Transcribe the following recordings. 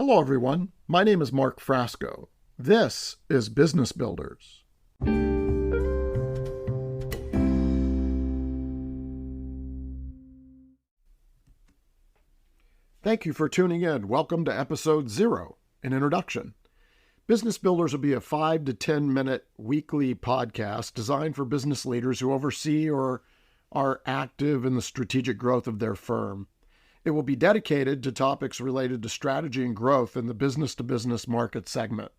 Hello, everyone. My name is Mark Frasco. This is Business Builders. Thank you for tuning in. Welcome to Episode 0, an introduction. Business Builders will be a 5 to 10 minute weekly podcast designed for business leaders who oversee or are active in the strategic growth of their firm. It will be dedicated to topics related to strategy and growth in the business-to-business market segment.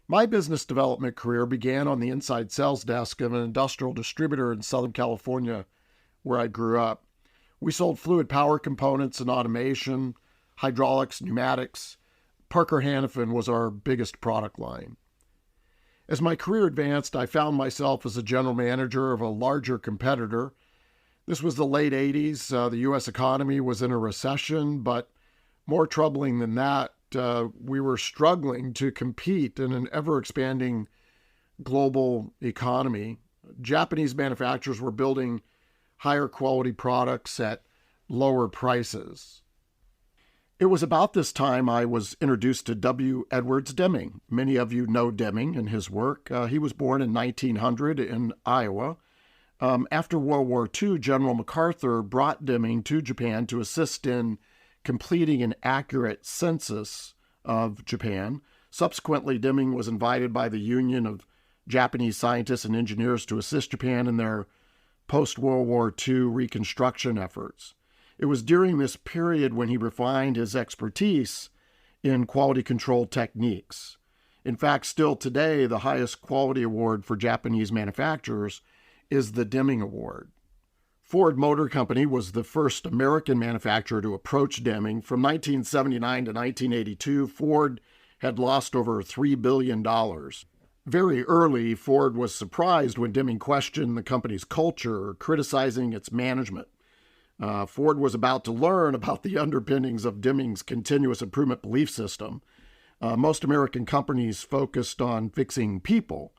My business development career began on the inside sales desk of an industrial distributor in Southern California, where I grew up. We sold fluid power components and automation, hydraulics, pneumatics. Parker Hannifin was our biggest product line. As my career advanced, I found myself as a general manager of a larger competitor. This was the late 80s. The U.S. economy was in a recession, but more troubling than that, we were struggling to compete in an ever-expanding global economy. Japanese manufacturers were building higher quality products at lower prices. It was about this time I was introduced to W Edwards Deming. Many of you know Demming and his work. He was born in 1900 in Iowa. After World War II, General MacArthur brought Demming to Japan to assist in completing an accurate census of Japan. Subsequently, Demming was invited by the Union of Japanese Scientists and Engineers to assist Japan in their post-World War II reconstruction efforts. It was during this period when he refined his expertise in quality control techniques. In fact, still today, the highest quality award for Japanese manufacturers is the Demming Award. Ford Motor Company was the first American manufacturer to approach Demming. From 1979 to 1982, Ford had lost over $3 billion. Very early, Ford was surprised when Demming questioned the company's culture, criticizing its management. Ford was about to learn about the underpinnings of Demming's continuous improvement belief system. Most American companies focused on fixing people.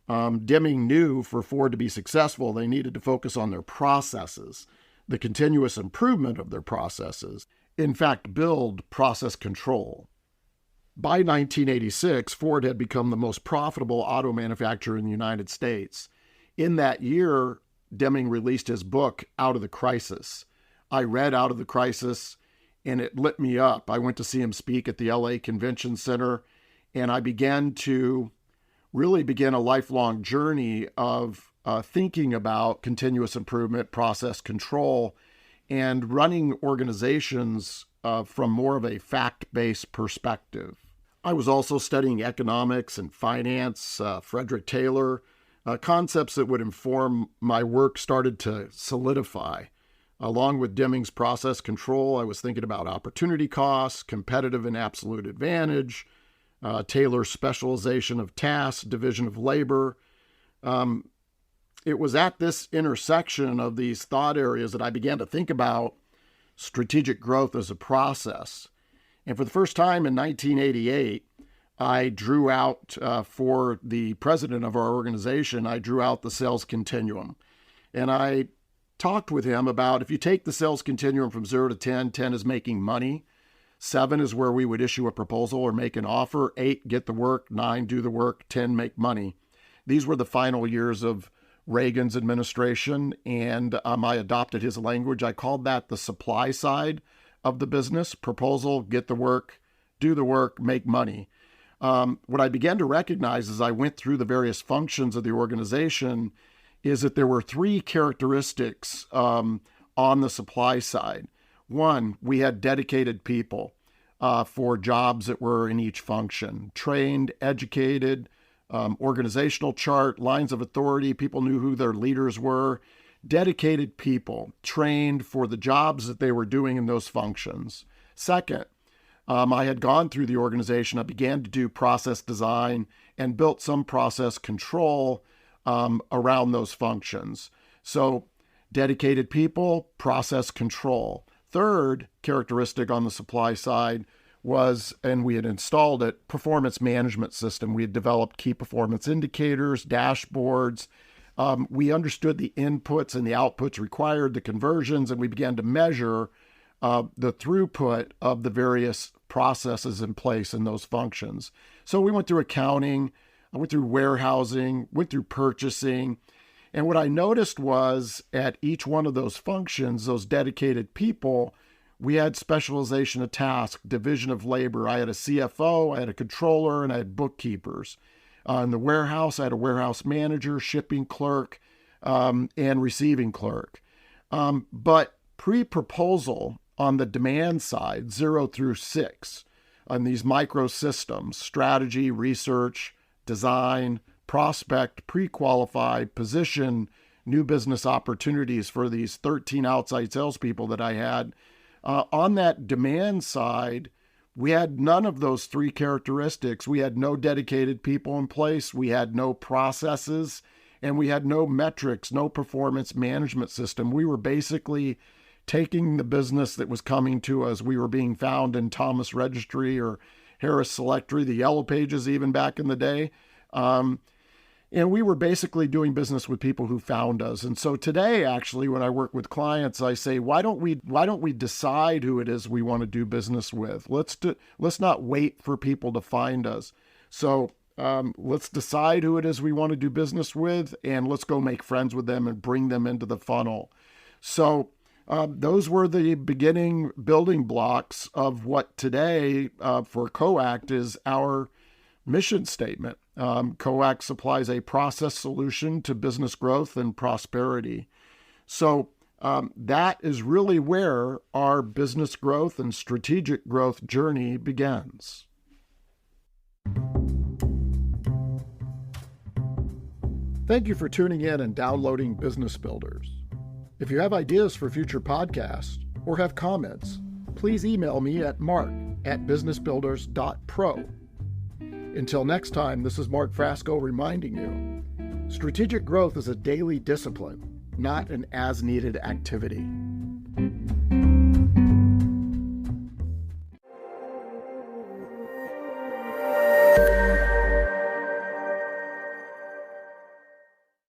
Demming knew for Ford to be successful, they needed to focus on their processes, the continuous improvement of their processes. In fact, build process control. By 1986, Ford had become the most profitable auto manufacturer in the United States. In that year, Demming released his book, Out of the Crisis. I read Out of the Crisis, and it lit me up. I went to see him speak at the LA Convention Center, and I began to really begin a lifelong journey of thinking about continuous improvement, process control, and running organizations from more of a fact-based perspective. I was also studying economics and finance, Frederick Taylor. Concepts that would inform my work started to solidify. Along with Demming's process control, I was thinking about opportunity costs, competitive and absolute advantage, Taylor's specialization of tasks, division of labor. It was at this intersection of these thought areas that I began to think about strategic growth as a process. And for the first time in 1988, I drew out, for the president of our organization, I drew out the sales continuum. And I talked with him about if you take the sales continuum from 0 to 10, 10 is making money. 7 is where we would issue a proposal or make an offer. 8, get the work. 9, do the work. 10, make money. These were the final years of Reagan's administration, and I adopted his language. I called that the supply side of the business. Proposal, get the work, do the work, make money. What I began to recognize as I went through the various functions of the organization is that there were 3 characteristics on the supply side. 1, we had dedicated people for jobs that were in each function. Trained, educated, organizational chart, lines of authority, people knew who their leaders were. Dedicated people, trained for the jobs that they were doing in those functions. Second, I had gone through the organization. I began to do process design and built some process control around those functions. So dedicated people, process control. Third characteristic on the supply side was, and we had installed it, performance management system. We had developed key performance indicators, dashboards. We understood the inputs and the outputs required, the conversions, and we began to measure the throughput of the various processes in place in those functions. So we went through accounting, I went through warehousing, went through purchasing. And what I noticed was at each one of those functions, those dedicated people, we had specialization of task, division of labor. I had a CFO, I had a controller, and I had bookkeepers. In the warehouse, I had a warehouse manager, shipping clerk, and receiving clerk. But pre-proposal on the demand side, 0 through 6, on these microsystems, strategy, research, design, prospect, pre-qualify, position, new business opportunities for these 13 outside salespeople that I had. On that demand side, we had none of those 3 characteristics. We had no dedicated people in place. We had no processes, and we had no metrics, no performance management system. We were basically taking the business that was coming to us. We were being found in Thomas Registry or Harris Selectory, the Yellow Pages even back in the day. And we were basically doing business with people who found us. And so today, actually, when I work with clients, I say, why don't we decide who it is we want to do business with? Let's not wait for people to find us. So let's decide who it is we want to do business with, and let's go make friends with them and bring them into the funnel. So those were the beginning building blocks of what today for COACT is our mission statement. COACT supplies a process solution to business growth and prosperity. So that is really where our business growth and strategic growth journey begins. Thank you for tuning in and downloading Business Builders. If you have ideas for future podcasts or have comments, please email me at mark@businessbuilders.pro. Until next time, this is Mark Frasco reminding you, strategic growth is a daily discipline, not an as-needed activity.